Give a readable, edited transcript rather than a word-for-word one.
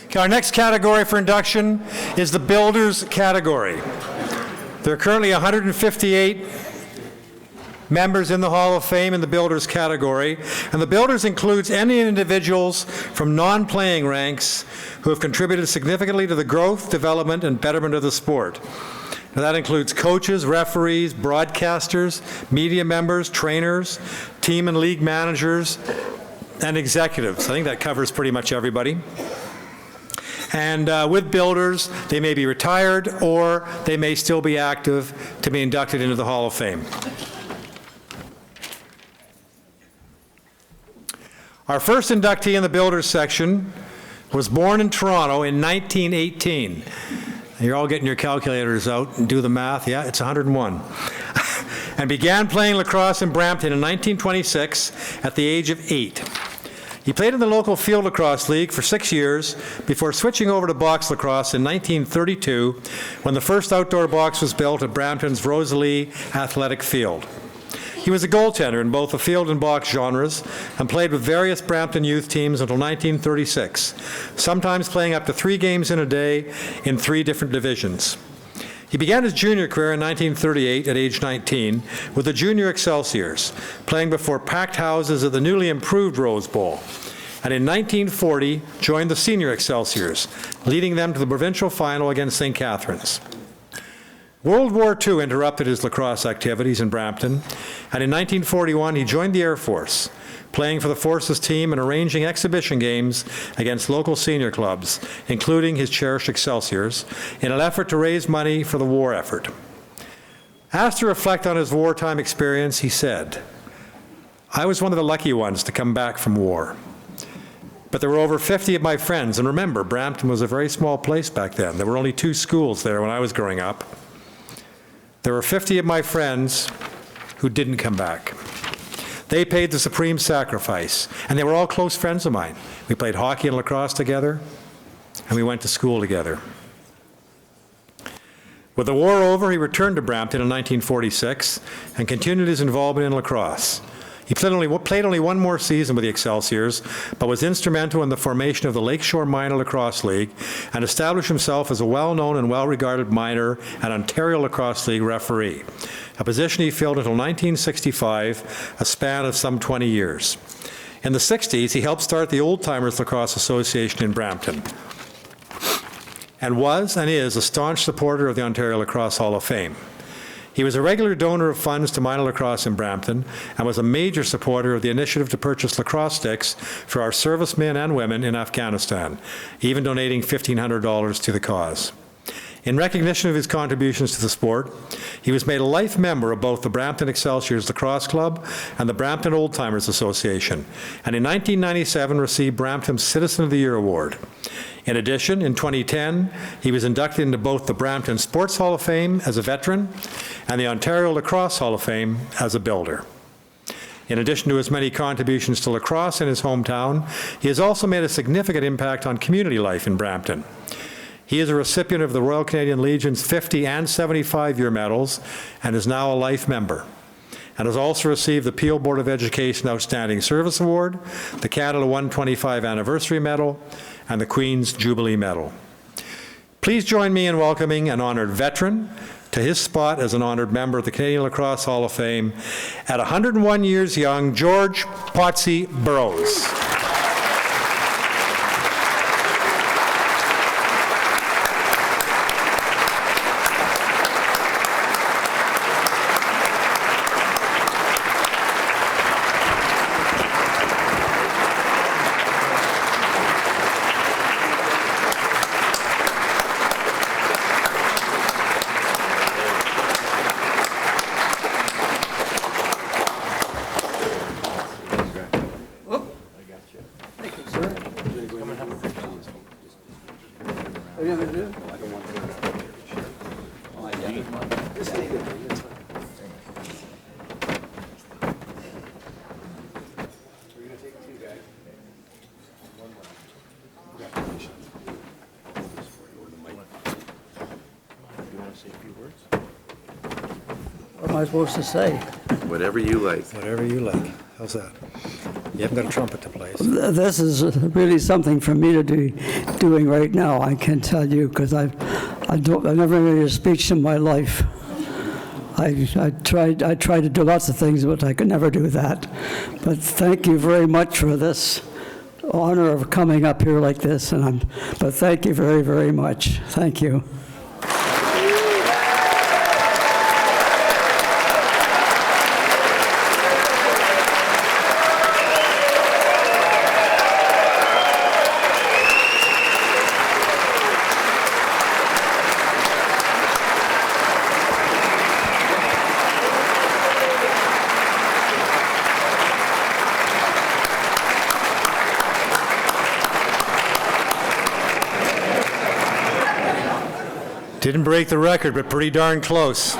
Okay, our next category for induction is the Builders category. There are currently 158 members in the Hall of Fame in the Builders category, and the Builders includes any individuals from non-playing ranks who have contributed significantly to the growth, development, and betterment of the sport. Now, that includes coaches, referees, broadcasters, media members, trainers, team and league managers, and executives. I think that covers pretty much everybody. And with Builders, they may be retired or they may still be active to be inducted into the Hall of Fame. Our first inductee in the Builders section was born in Toronto in 1918. You're all getting your calculators out and do the math. Yeah, it's 101. And began playing lacrosse in Brampton in 1926 at the age of 8. He played in the local field lacrosse league for 6 years before switching over to box lacrosse in 1932 when the first outdoor box was built at Brampton's Rosalie Athletic Field. He was a goaltender in both the field and box genres and played with various Brampton youth teams until 1936, sometimes playing up to 3 games in a day in 3 different divisions. He began his junior career in 1938 at age 19 with the Junior Excelsiors, playing before packed houses at the newly improved Rose Bowl. And in 1940, joined the Senior Excelsiors, leading them to the provincial final against St. Catharines. World War II interrupted his lacrosse activities in Brampton, and in 1941 he joined the Air Force, playing for the Forces team and arranging exhibition games against local senior clubs, including his cherished Excelsiors, in an effort to raise money for the war effort. Asked to reflect on his wartime experience, he said, "I was one of the lucky ones to come back from war. But there were over 50 of my friends, and remember, Brampton was a very small place back then. There were only 2 schools there when I was growing up. There were 50 of my friends who didn't come back. They paid the supreme sacrifice, and they were all close friends of mine. We played hockey and lacrosse together, and we went to school together." With the war over, he returned to Brampton in 1946 and continued his involvement in lacrosse. He played only 1 more season with the Excelsiors, but was instrumental in the formation of the Lakeshore Minor Lacrosse League and established himself as a well-known and well-regarded minor and Ontario Lacrosse League referee, a position he filled until 1965, a span of some 20 years. In the 60s, he helped start the Old Timers Lacrosse Association in Brampton, and was and is a staunch supporter of the Ontario Lacrosse Hall of Fame. He was a regular donor of funds to minor lacrosse in Brampton and was a major supporter of the initiative to purchase lacrosse sticks for our servicemen and women in Afghanistan, even donating $1,500 to the cause. In recognition of his contributions to the sport, he was made a life member of both the Brampton Excelsiors Lacrosse Club and the Brampton Old Timers Association, and in 1997 received Brampton's Citizen of the Year Award. In addition, in 2010, he was inducted into both the Brampton Sports Hall of Fame as a veteran and the Ontario Lacrosse Hall of Fame as a builder. In addition to his many contributions to lacrosse in his hometown, he has also made a significant impact on community life in Brampton. He is a recipient of the Royal Canadian Legion's 50 and 75-year medals and is now a life member, and has also received the Peel Board of Education Outstanding Service Award, the Canada 125 Anniversary Medal, and the Queen's Jubilee Medal. Please join me in welcoming an honored veteran to his spot as an honored member of the Canadian Lacrosse Hall of Fame at 101 years young, George Potsy Burrows. What am I supposed to say? Whatever you like. Whatever you like. How's that? You haven't got a trumpet to play. So. This is really something for me to be doing right now, I can tell you, because I've never made a speech in my life. I tried to do lots of things, but I could never do that. But thank you very much for this honor of coming up here like this, but thank you very, very much. Thank you. Didn't break the record, but pretty darn close.